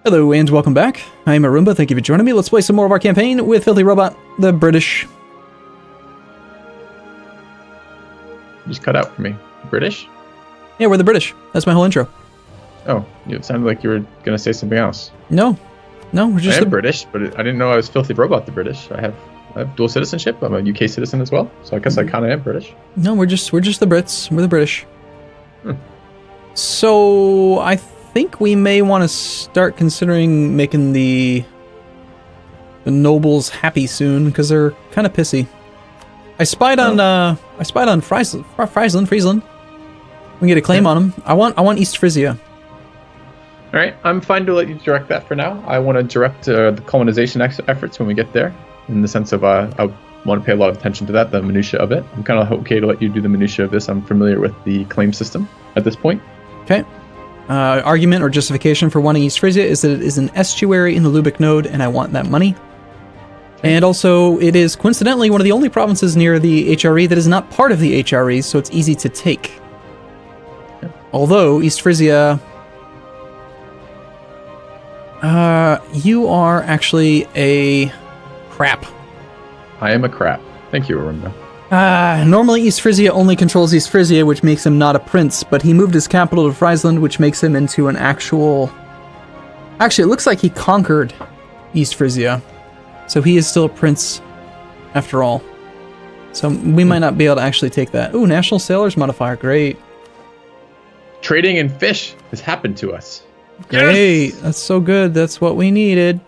Hello and welcome back. I'm Arumba, thank you for joining me. Let's play some more of our campaign with FilthyRobot, the British. You just cut out for me. British? Yeah, we're the British. That's my whole intro. Oh, it sounded like you were going to say something else. No, we're just I am British, but I didn't know I was FilthyRobot the British. I have dual citizenship. I'm a UK citizen as well, so I guess I kind of am British. No, we're just the Brits. We're the British. So I think we may want to start considering making the nobles happy soon because they're kind of pissy. I spied on Friesland. We can get a claim on them. I want East Frisia. All right, I'm fine to let you direct that for now. I want to direct the colonization efforts when we get there, in the sense of I want to pay a lot of attention to that, the minutia of it. I'm kind of okay to let you do the minutia of this. I'm familiar with the claim system at this point. Okay. Argument or justification for wanting East Frisia is that it is an estuary in the Lubeck node, and I want that money. Okay. And also, it is coincidentally one of the only provinces near the HRE that is not part of the HRE, so it's easy to take. Okay. Although, East Frisia... you are actually a crap. I am a crap. Thank you, Arumba. Normally East Frisia only controls East Frisia, which makes him not a prince, but he moved his capital to Friesland, which makes him into an actual... Actually, it looks like he conquered East Frisia, so he is still a prince after all. So we might not be able to actually take that. Ooh, National Sailors Modifier, great. Trading in fish has happened to us. Great, yes! That's so good, that's what we needed.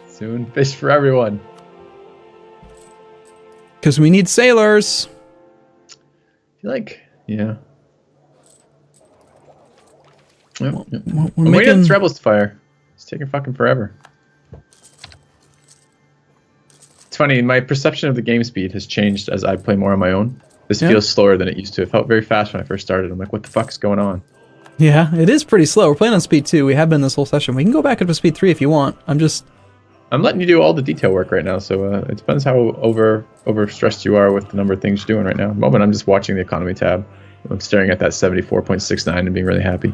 Soon fish for everyone. Because we need sailors. I feel like, yeah. We're I'm waiting on this rebels to fire. It's taking fucking forever. It's funny, my perception of the game speed has changed as I play more on my own. This feels slower than it used to. It felt very fast when I first started. I'm like, what the fuck's going on? Yeah, it is pretty slow. We're playing on speed 2. We have been this whole session. We can go back up to speed 3 if you want. I'm letting you do all the detail work right now, so it depends how overstressed you are with the number of things you're doing right now. At the moment, I'm just watching the economy tab. I'm staring at that 74.69 and being really happy.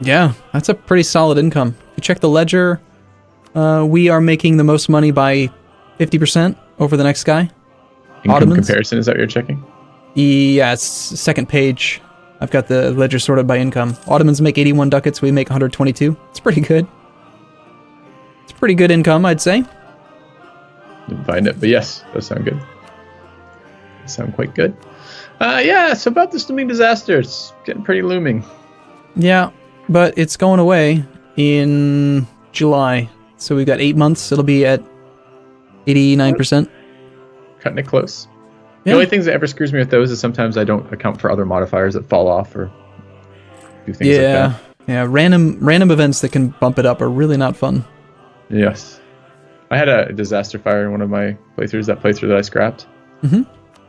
Yeah, that's a pretty solid income. If you check the ledger, we are making the most money by 50% over the next guy. Income Ottomans. Comparison, is that what you're checking? Yeah, it's second page. I've got the ledger sorted by income. Ottomans make 81 ducats, we make 122. It's pretty good. It's pretty good income, I'd say. Didn't find it, but yes, does sound good. Does sound quite good. Yeah, so about this looming disaster, it's getting pretty looming. Yeah, but it's going away in July. So we've got 8 months. It'll be at 89%. Cutting it close. Yeah. The only things that ever screws me with those is sometimes I don't account for other modifiers that fall off or do things like that. Yeah, random events that can bump it up are really not fun. Yes. I had a disaster fire in one of my playthroughs, that playthrough that I scrapped. Mm-hmm.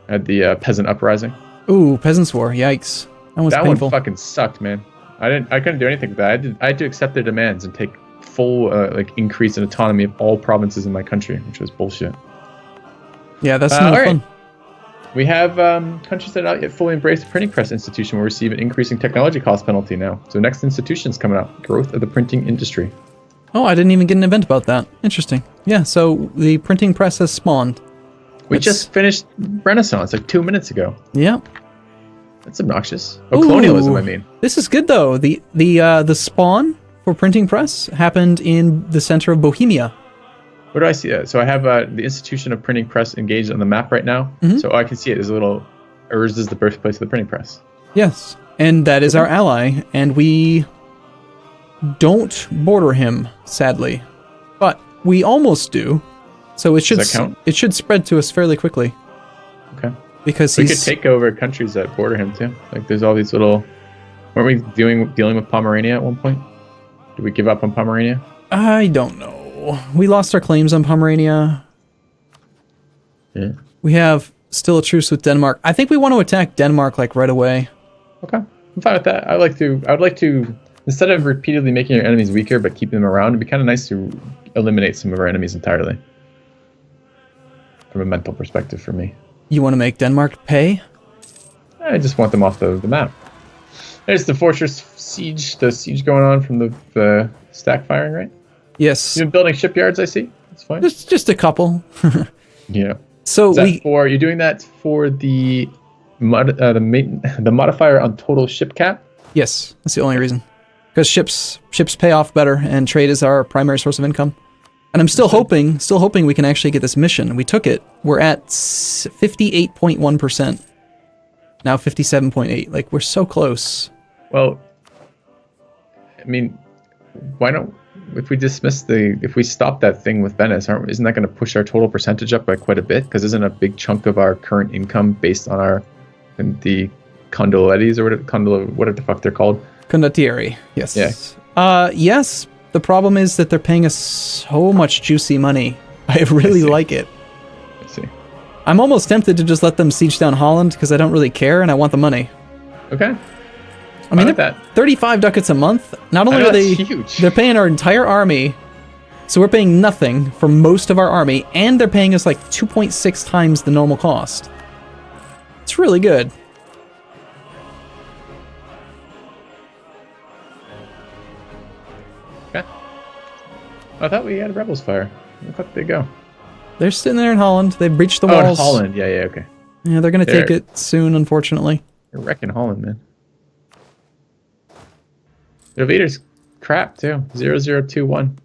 I had the peasant uprising. Ooh, Peasants War, yikes. That painful. One fucking sucked, man. I couldn't do anything with that. I had to accept their demands and take full increase in autonomy of all provinces in my country, which was bullshit. Yeah, that's not fun. Right. We have countries that are not yet fully embraced the printing press institution will receive an increasing technology cost penalty now. So next institution's coming up, growth of the printing industry. Oh, I didn't even get an event about that. Interesting. Yeah, so the printing press has spawned. We just finished Renaissance like 2 minutes ago. Yeah. That's obnoxious. Oh, colonialism, I mean. This is good though. The spawn for printing press happened in the center of Bohemia. Where do I see that? So I have the institution of printing press engaged on the map right now. Mm-hmm. So I can see it as a little, Urs is the birthplace of the printing press. Yes, and that is our ally, and we don't border him, sadly, but we almost do. So it should Does that count? It should spread to us fairly quickly. Okay. Because we could take over countries that border him too. Like there's all these little. Weren't we dealing with Pomerania at one point? Did we give up on Pomerania? I don't know. We lost our claims on Pomerania. Yeah. We have still a truce with Denmark. I think we want to attack Denmark like right away. Okay, I'm fine with that. I would like to instead of repeatedly making your enemies weaker but keeping them around, it'd be kind of nice to eliminate some of our enemies entirely. From a mental perspective for me. You want to make Denmark pay? I just want them off the map. There's the fortress siege, the siege going on from the stack firing, right? Yes. You've been building shipyards, I see. That's fine. Just a couple. Yeah. So you're doing that for the modifier on total ship cap? Yes, that's the only reason. Because ships pay off better, and trade is our primary source of income. And I'm still hoping we can actually get this mission. We took it. We're at 58.1%. Now 57.8. Like, we're so close. Well, I mean, why don't if we stop that thing with Venice, isn't that going to push our total percentage up by quite a bit? Because isn't a big chunk of our current income based on the condolettis or what the fuck they're called? Condottieri, yes. Yeah. Yes. The problem is that they're paying us so much juicy money. I really like it. I see. I'm almost tempted to just let them siege down Holland because I don't really care and I want the money. Okay. I mean, they're 35 ducats a month. Not only are they huge. They're paying our entire army, so we're paying nothing for most of our army, and they're paying us like 2.6 times the normal cost. It's really good. Okay. I thought we had rebels fire. Where the fuck did they go? They're sitting there in Holland. They breached the walls. Oh, Holland. Yeah, okay. Yeah, they're gonna take it soon, unfortunately. You're wrecking Holland, man. The leader's crap too. 0021.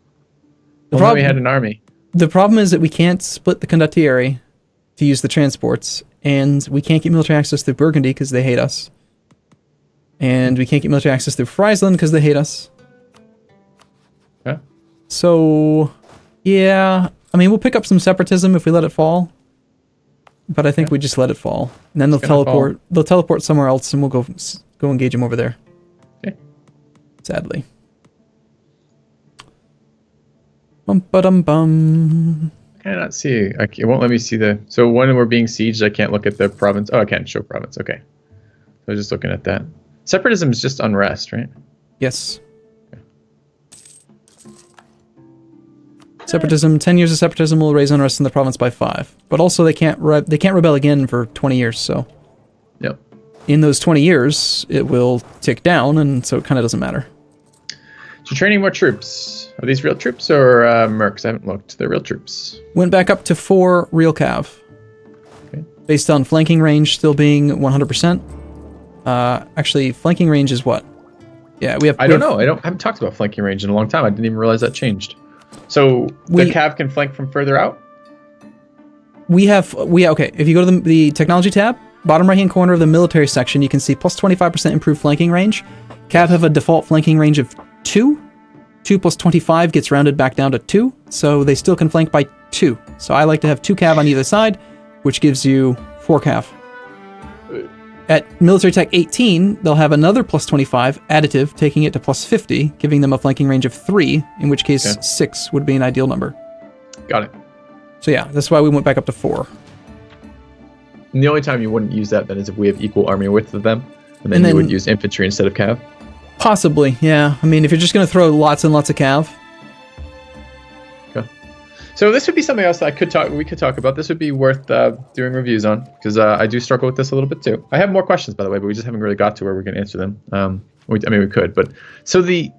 We had an army. The problem is that we can't split the condottieri to use the transports, and we can't get military access through Burgundy because they hate us. And we can't get military access through Friesland because they hate us. Okay. So, yeah. I mean, we'll pick up some separatism if we let it fall. But I think we just let it fall. And then they'll teleport. They'll teleport somewhere else, and we'll go engage them over there. Okay. Sadly. Bum-ba-dum-bum. I cannot see. It won't let me see the... So when we're being sieged, I can't look at the province. Oh, I can't show province. Okay. So I was just looking at that. Separatism is just unrest, right? Yes. Okay. Separatism. 10 years of separatism will raise unrest in the province by 5. But also they can't rebel again for 20 years, so... Yep. In those 20 years, it will tick down, and so it kind of doesn't matter. So training more troops. Are these real troops or mercs? I haven't looked. They're real troops. Went back up to 4 real cav. Okay. Based on flanking range still being 100%. Actually, flanking range is what? Yeah, we have... I don't know. I haven't talked about flanking range in a long time. I didn't even realize that changed. So the cav can flank from further out? Okay, if you go to the technology tab, bottom right-hand corner of the military section, you can see plus 25% improved flanking range. Cav have a default flanking range of 2. 2 plus 25 gets rounded back down to 2, so they still can flank by 2. So I like to have 2 cav on either side, which gives you 4 cav. At military tech 18, they'll have another plus 25 additive, taking it to plus 50, giving them a flanking range of 3, in which case 6 would be an ideal number. Got it. So yeah, that's why we went back up to 4. And the only time you wouldn't use that then is if we have equal army width of them, and then you would use infantry instead of cav. Possibly, yeah. I mean, if you're just going to throw lots and lots of cav. Okay. So this would be something else that we could talk about. This would be worth doing reviews on, because I do struggle with this a little bit too. I have more questions, by the way, but we just haven't really got to where we can answer them. We could, but... So the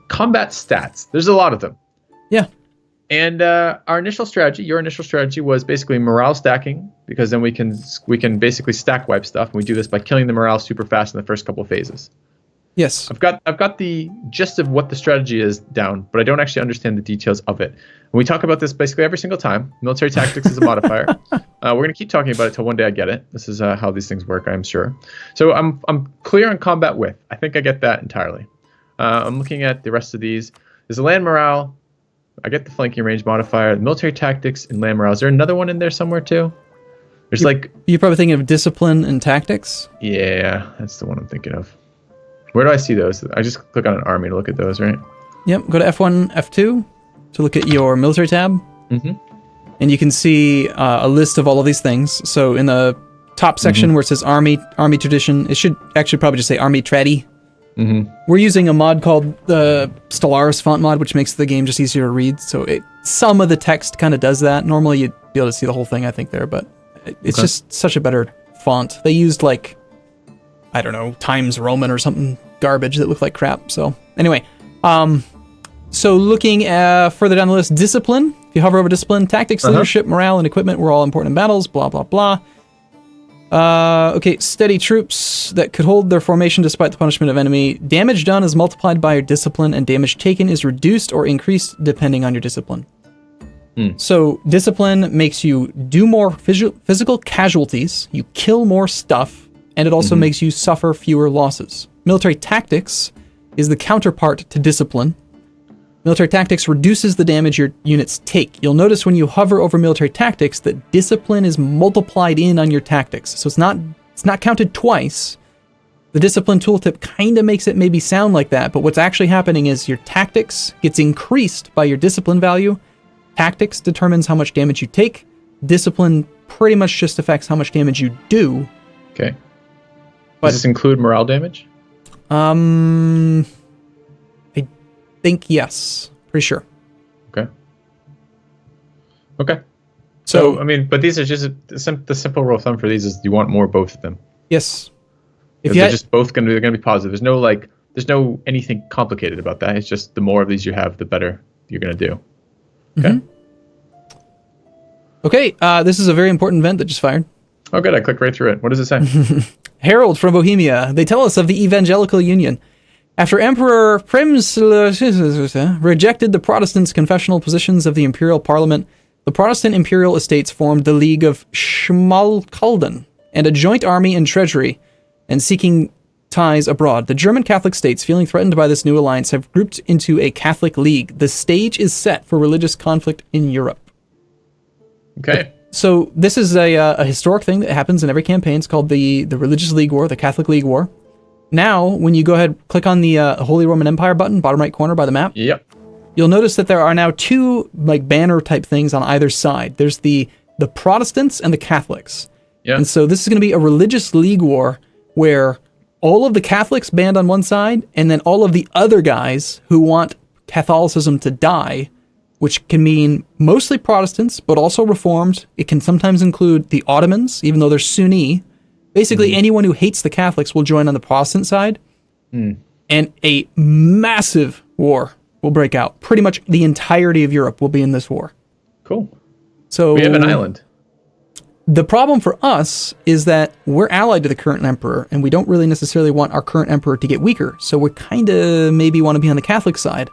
combat stats, there's a lot of them. Yeah. And your initial strategy was basically morale stacking, because then we can basically stack wipe stuff, and we do this by killing the morale super fast in the first couple of phases. Yes. I've got the gist of what the strategy is down, but I don't actually understand the details of it. And we talk about this basically every single time. Military tactics is a modifier. We're going to keep talking about it till one day I get it. This is how these things work, I'm sure. So I'm clear on combat width. I think I get that entirely. I'm looking at the rest of these. There's the land morale. I get the flanking range modifier, the military tactics, and land morale. Is there another one in there somewhere too? You're probably thinking of discipline and tactics? Yeah, that's the one I'm thinking of. Where do I see those? I just click on an army to look at those, right? Yep, go to F1, F2 to look at your military tab. Mm-hmm. And you can see a list of all of these things. So in the top section where it says Army Tradition, it should actually probably just say Army Tradi. Mm-hmm. We're using a mod called the Stellaris font mod, which makes the game just easier to read. So some of the text kind of does that. Normally you'd be able to see the whole thing, I think, there, but it's just such a better font. They used like I don't know, Times Roman or something garbage that looked like crap. So anyway, so looking further down the list, discipline. If you hover over discipline, tactics, leadership, morale, and equipment were all important in battles, blah, blah, blah. Okay, steady troops that could hold their formation despite the punishment of enemy. Damage done is multiplied by your discipline, and damage taken is reduced or increased depending on your discipline. So discipline makes you do more physical casualties, you kill more stuff, and it also makes you suffer fewer losses. Military tactics is the counterpart to discipline. Military tactics reduces the damage your units take. You'll notice when you hover over military tactics that discipline is multiplied in on your tactics. So it's not counted twice. The discipline tooltip kind of makes it maybe sound like that, but what's actually happening is your tactics gets increased by your discipline value. Tactics determines how much damage you take. Discipline pretty much just affects how much damage you do. Okay. But, does this include morale damage? I think yes. Pretty sure. Okay. Okay. So I mean, but these are just the simple rule of thumb for these is you want more both of them. Yes. If they're just both they're gonna be positive. There's no anything complicated about that. It's just the more of these you have, the better you're gonna do. Okay. Okay, this is a very important event that just fired. Oh, good. I clicked right through it. What does it say? Herald from Bohemia. They tell us of the Evangelical Union. After Emperor Prims rejected the Protestants' confessional positions of the Imperial Parliament, the Protestant Imperial Estates formed the League of Schmalkalden and a joint army and treasury, and seeking ties abroad. The German Catholic states, feeling threatened by this new alliance, have grouped into a Catholic League. The stage is set for religious conflict in Europe. Okay. So this is a historic thing that happens in every campaign. It's called the Religious League War, the Catholic League War. Now, when you go ahead, click on the Holy Roman Empire button, bottom right corner by the map. Yep. You'll notice that there are now two like banner type things on either side. There's the Protestants and the Catholics. Yeah. And so this is going to be a religious league war where all of the Catholics band on one side, and then all of the other guys who want Catholicism to die, which can mean mostly Protestants, but also Reformed. It can sometimes include the Ottomans, even though they're Sunni. Basically, anyone who hates the Catholics will join on the Protestant side, and a massive war will break out. Pretty much the entirety of Europe will be in this war. Cool. So we have an island. The problem for us is that we're allied to the current emperor, and we don't really necessarily want our current emperor to get weaker. So we kind of maybe want to be on the Catholic side.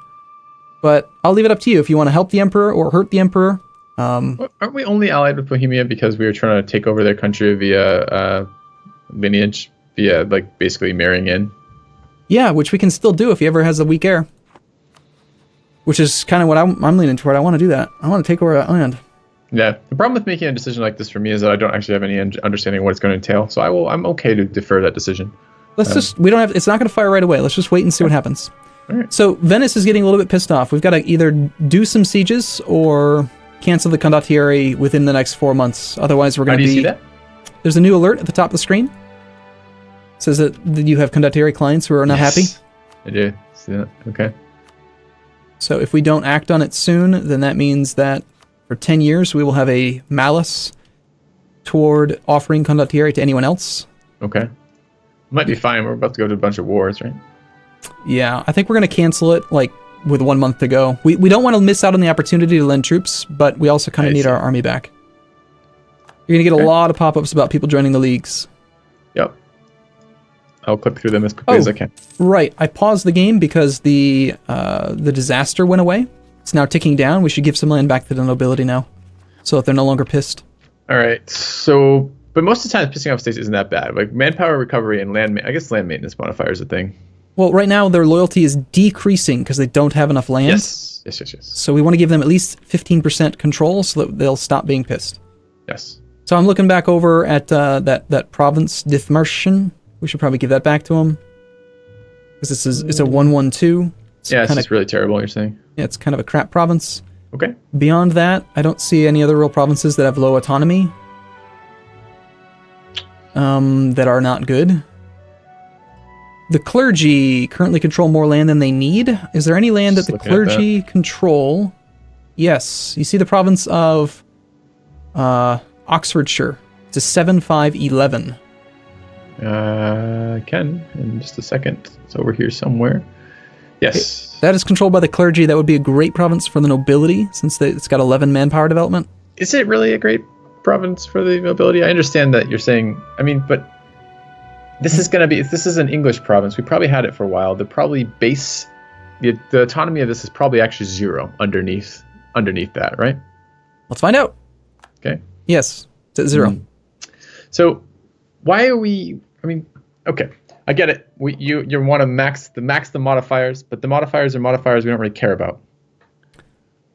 But I'll leave it up to you if you want to help the emperor or hurt the emperor. Aren't we only allied with Bohemia because we were trying to take over their country via lineage, via like basically marrying in? Yeah, which we can still do if he ever has a weak heir. Which is kind of what I'm leaning toward. I want to do that. I want to take over that land. Yeah, the problem with making a decision like this for me is that I don't actually have any understanding of what it's going to entail. So I'm okay to defer that decision. It's not going to fire right away. Let's just wait and see what happens. All right. So Venice is getting a little bit pissed off. We've got to either do some sieges or cancel the condottieri within the next 4 months. Otherwise, we're going to be... How do you see that? There's a new alert at the top of the screen. It says that you have condottieri clients who are not happy. I do see that. Okay. So if we don't act on it soon, then that means that for 10 years, we will have a malice toward offering condottieri to anyone else. Okay. Might be fine. We're about to go to a bunch of wars, right? Yeah, I think we're going to cancel it, like, with 1 month to go. We don't want to miss out on the opportunity to lend troops, but we also kind of need our army back. You're going to get a lot of pop-ups about people joining the leagues. Yep. I'll click through them as quickly as I can. Right. I paused the game because the disaster went away. It's now ticking down. We should give some land back to the nobility now, so that they're no longer pissed. All right. So, but most of the time, pissing off states isn't that bad. Like manpower recovery and land maintenance modifier is a thing. Well, right now their loyalty is decreasing because they don't have enough land. Yes. So we want to give them at least 15% control so that they'll stop being pissed. Yes. So I'm looking back over at that province Dithmarschen. We should probably give that back to them because it's a 1-1-2. It's just really terrible, you're saying? Yeah, it's kind of a crap province. Okay. Beyond that, I don't see any other real provinces that have low autonomy that are not good. The clergy currently control more land than they need. Is there any land that the clergy control? Yes. You see the province of Oxfordshire. It's a 7-5-11. Can in just a second. It's over here somewhere. Yes. That is controlled by the clergy. That would be a great province for the nobility, since it's got 11 manpower development. Is it really a great province for the nobility? I understand that you're saying, but this is an English province. We probably had it for a while. The autonomy of this is probably actually 0 underneath that, right? Let's find out. Okay. Yes, it's at 0. So why are we, okay, I get it. You want to max the modifiers, but the modifiers are modifiers we don't really care about.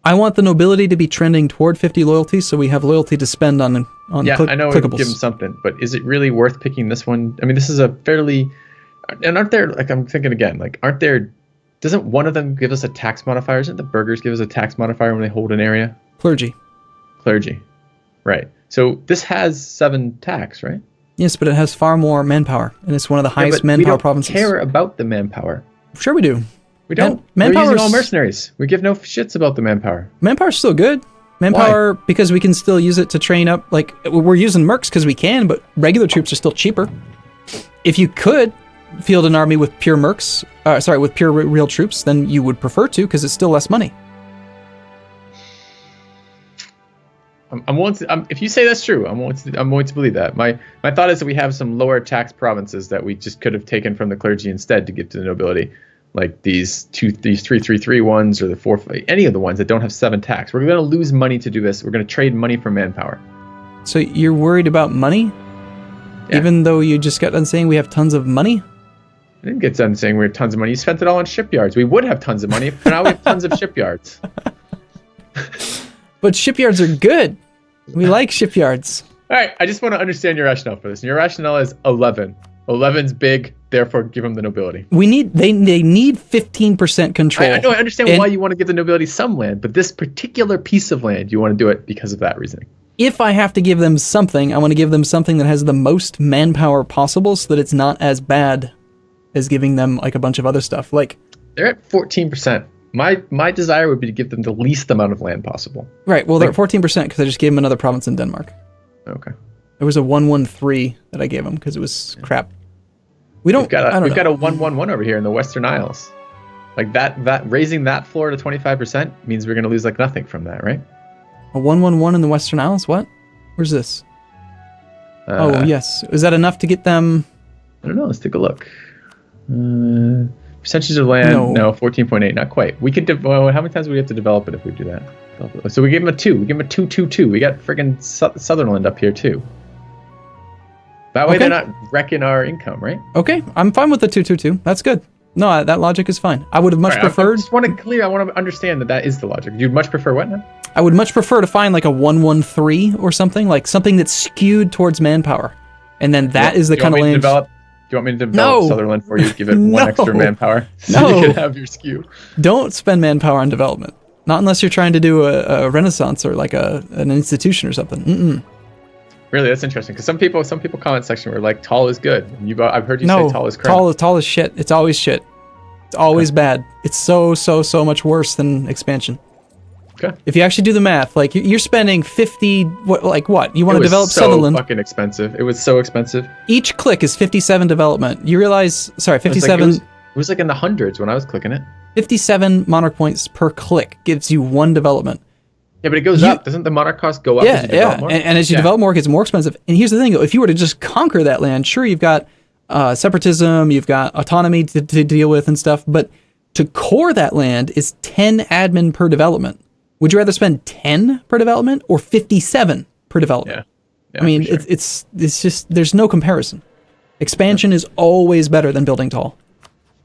I want the nobility to be trending toward 50 loyalty, so we have loyalty to spend on I know we give them something, but is it really worth picking this one? This is a fairly, and aren't there, I'm thinking again, doesn't one of them give us a tax modifier? Isn't the burghers give us a tax modifier when they hold an area? Clergy, right. So this has 7 tax, right? Yes, but it has far more manpower, and it's one of the highest manpower provinces. We don't care about the manpower. Sure we do. We don't. We're using all mercenaries. We give no shits about the manpower. Manpower's still good. Manpower, why? Because we can still use it to train up. We're using mercs because we can, but regular troops are still cheaper. If you could field an army with pure mercs, with pure real troops, then you would prefer to, because it's still less money. If you say that's true, I'm willing to believe that. My thought is that we have some lower tax provinces that we just could have taken from the clergy instead to give to the nobility, like these 333 ones or the 4, any of the ones that don't have 7 tax. We're going to lose money to do this. We're going to trade money for manpower. So you're worried about money, even though you just got done saying we have tons of money? I didn't get done saying we have tons of money. You spent it all on shipyards. We would have tons of money, but now we have tons of shipyards. But shipyards are good. We like shipyards. All right, I just want to understand your rationale for this. And your rationale is 11. 11's big, therefore give them the nobility. They need 15% control. I understand why you want to give the nobility some land, but this particular piece of land, you want to do it because of that reasoning. If I have to give them something, I want to give them something that has the most manpower possible, so that it's not as bad as giving them a bunch of other stuff. They're at 14%. My desire would be to give them the least amount of land possible. Right. Well, they're at 14% because I just gave them another province in Denmark. Okay. There was a 113 that I gave them because it was crap. We've got a 111 over here in the Western Isles. That raising that floor to 25% means we're going to lose nothing from that, right? A 111 in the Western Isles? What? Where's this? Oh, yes. Is that enough to get them? I don't know. Let's take a look. Percentage of land? No, 14.8. Not quite. We could. How many times would we have to develop it if we do that? So we give them a 2. We give them a 222. We got friggin' Sutherland up here too. That way they're not wrecking our income, right? Okay, I'm fine with the 222. That's good. No, that logic is fine. I would have much preferred. I just want to understand that is the logic. You'd much prefer what now? I would much prefer to find a 113 or something, something that's skewed towards manpower, and then that is the kind of land. Do you want me to develop Sutherland for you? Give it one extra manpower so you can have your skew. Don't spend manpower on development. Not unless you're trying to do a renaissance or an institution or something. Mm-mm. Really, that's interesting because some people comment section were like, tall is good. I've heard you say tall is crap. Tall is shit. It's always shit. It's always bad. It's so much worse than expansion. Okay. If you actually do the math, you're spending 50. What? You want to develop Sutherland? It was so fucking expensive. It was so expensive. Each click is 57 development. You realize? Sorry, 57. It was in the hundreds when I was clicking it. 57 monarch points per click gives you 1 development. Yeah, but it goes up. Doesn't the monarch cost go up as you develop more? And as you develop more, it gets more expensive. And here's the thing, though. If you were to just conquer that land, sure, you've got separatism, you've got autonomy to deal with and stuff, but to core that land is 10 admin per development. Would you rather spend 10 per development or 57 per development? Yeah, sure. it's just, there's no comparison. Expansion is always better than building tall.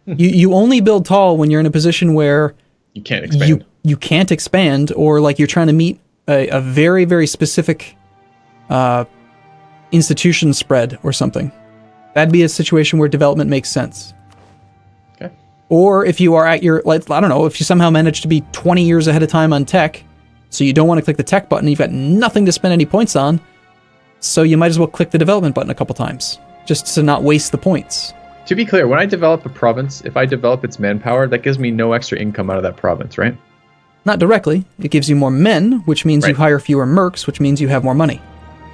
You only build tall when you're in a position where you can't expand. You can't expand, or you're trying to meet a very, very specific institution spread or something. That'd be a situation where development makes sense. Okay. Or if you are at your, I don't know, if you somehow manage to be 20 years ahead of time on tech, so you don't want to click the tech button, you've got nothing to spend any points on, so you might as well click the development button a couple times, just to not waste the points. To be clear, when I develop a province, if I develop its manpower, that gives me no extra income out of that province, right? Not directly. It gives you more men, which means you hire fewer mercs, which means you have more money.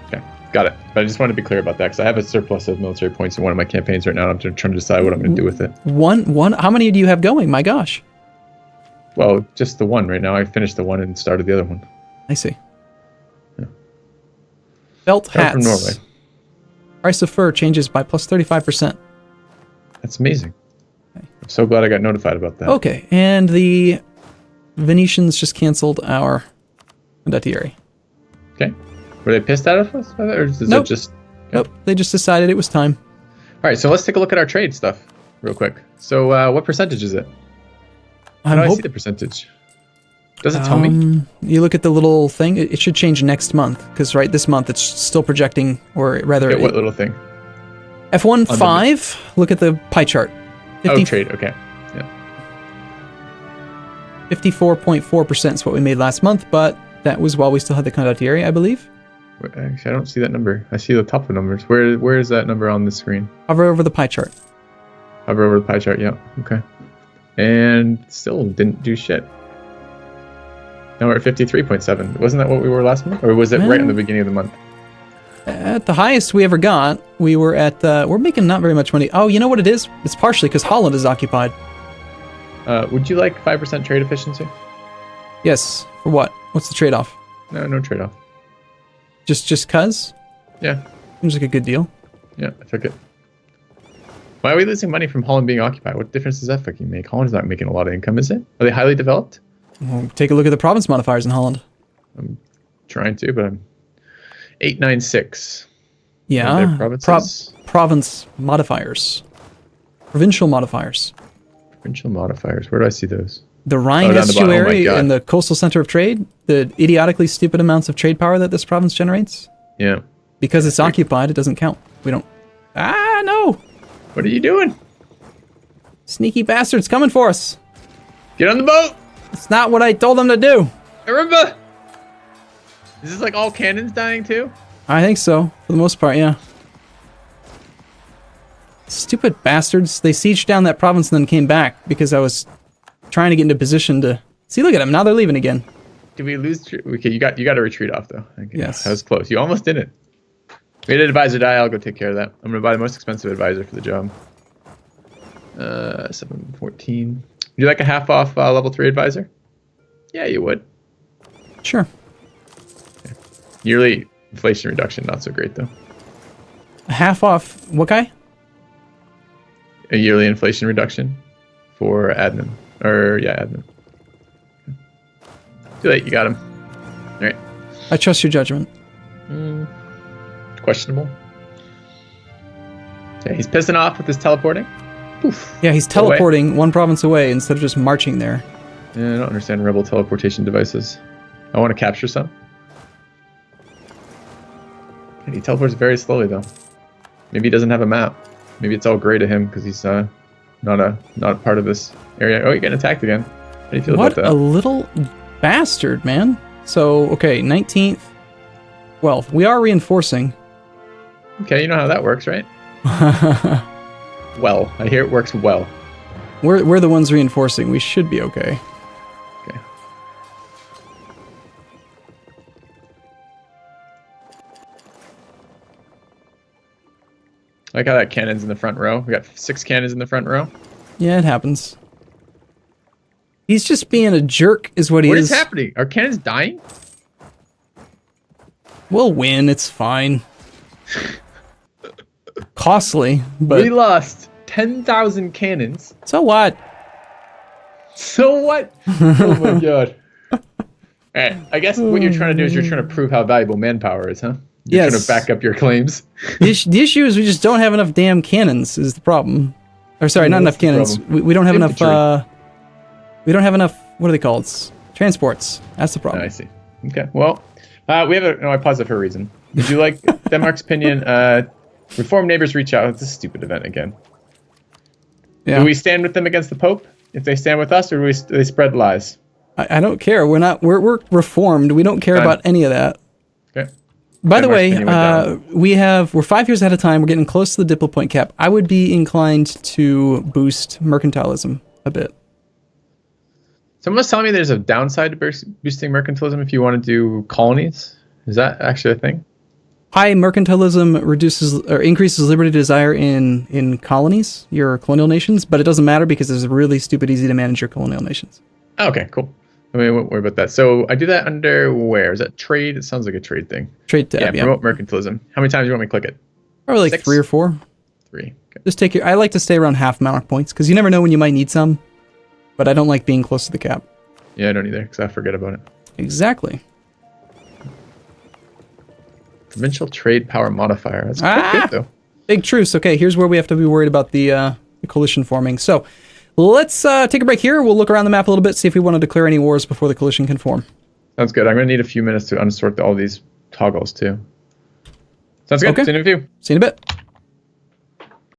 Okay. Got it. But I just want to be clear about that because I have a surplus of military points in one of my campaigns right now. I'm trying to decide what I'm going to do with it. One. How many do you have going? My gosh. Well, just the one right now. I finished the one and started the other one. I see. Yeah. Felt hats. From Norway. Price of fur changes by plus 35%. That's amazing. Okay. I'm so glad I got notified about that. Okay, and the Venetians just canceled our condottieri. Okay. Were they pissed at us? Or is nope. It just... Nope, they just decided it was time. All right, so let's take a look at our trade stuff real quick. So what percentage is it? How do I see the percentage? Does it tell me? You look at the little thing. It should change next month because this month it's still projecting, or rather... Okay, what little thing? F1.5, look at the pie chart. 50, trade, okay. Yeah. 54.4% is what we made last month, but that was while we still had the condottieri, I believe. Actually, I don't see that number. I see the top of the numbers. Where is that number on the screen? Hover over the pie chart. Hover over the pie chart, yeah. Okay. And still didn't do shit. Now we're at 53.7. Wasn't that what we were last month? Or was it right in the beginning of the month? At the highest we ever got, we were at... we're making not very much money. Oh, you know what it is? It's partially because Holland is occupied. Would you like 5% trade efficiency? Yes. For what? What's the trade-off? No trade-off. Just cuz? Yeah. Seems like a good deal. Yeah, I took it. Why are we losing money from Holland being occupied? What difference does that fucking make? Holland's not making a lot of income, is it? Are they highly developed? Well, take a look at the province modifiers in Holland. I'm trying to, but I'm 896. Yeah. Province modifiers. Provincial modifiers. Provincial modifiers. Where do I see those? The Rhine estuary and the coastal center of trade. The idiotically stupid amounts of trade power that this province generates. Yeah. Because it's occupied, it doesn't count. We don't... Ah, no! What are you doing? Sneaky bastards coming for us. Get on the boat! It's not what I told them to do. Arumba! Is this like all cannons dying too? I think so, for the most part, yeah. Stupid bastards. They sieged down that province and then came back because I was trying to get into position to... See, look at them. Now they're leaving again. Did we lose... Okay, you got to retreat off, though. Okay. Yes. That was close. You almost did it. We had an advisor die. I'll go take care of that. I'm going to buy the most expensive advisor for the job. 714. Would you like a half off level 3 advisor? Yeah, you would. Sure. Okay. Yearly inflation reduction, not so great, though. A half off... What guy? A yearly inflation reduction for admin. Admin. Too late, you got him. All right. I trust your judgment. Questionable. Okay, he's pissing off with his teleporting. Poof. Yeah, he's teleporting one province away instead of just marching there. Yeah, I don't understand rebel teleportation devices. I want to capture some. And he teleports very slowly, though. Maybe he doesn't have a map. Maybe it's all gray to him because he's not part of this area. Oh, you're getting attacked again. How do you feel about that? What a little bastard, man. So, okay, 19th. Well, we are reinforcing. Okay, you know how that works, right? Well, I hear it works well. We're the ones reinforcing. We should be okay. Okay. I like how that cannon's in the front row. We got 6 cannons in the front row. Yeah, it happens. He's just being a jerk, is what he is. What is happening? Are cannons dying? We'll win. It's fine. Costly, but... We lost 10,000 cannons. So what? So what? Oh my god. Alright, I guess what you're trying to do is you're trying to prove how valuable manpower is, huh? You're trying to back up your claims. The issue is we just don't have enough damn cannons is the problem. Or sorry, not enough cannons. We don't have enough... we don't have enough... What are they called? Transports. That's the problem. I see. Okay, well... we have a... No, I paused it for a reason. Would you like Denmark's opinion? Reform neighbors reach out. It's a stupid event again. Yeah. Do we stand with them against the Pope? If they stand with us, or do they spread lies? I don't care. We're reformed. We don't care about any of that. Okay. By the way, we're 5 years ahead of time. We're getting close to the Diplo point cap. I would be inclined to boost mercantilism a bit. Someone's telling me there's a downside to boosting mercantilism if you want to do colonies. Is that actually a thing? High mercantilism reduces or increases liberty desire in colonies, your colonial nations, but it doesn't matter because it's really stupid easy to manage your colonial nations. Okay, cool. I mean, won't worry about that. So I do that under where? Is that trade? It sounds like a trade thing. Trade tab, yeah. Promote mercantilism. How many times do you want me to click it? Probably like 6? 3 or 4. 3. Okay. Just take your. I like to stay around half monarch points because you never know when you might need some. But I don't like being close to the cap. Yeah, I don't either because I forget about it. Exactly. Provincial trade power modifier. That's quite good though. Big truce. Okay, here's where we have to be worried about the coalition forming. So let's take a break here. We'll look around the map a little bit, see if we want to declare any wars before the coalition can form. Sounds good. I'm going to need a few minutes to unsort all these toggles too. Sounds good. Okay. See you in a few. See you in a bit.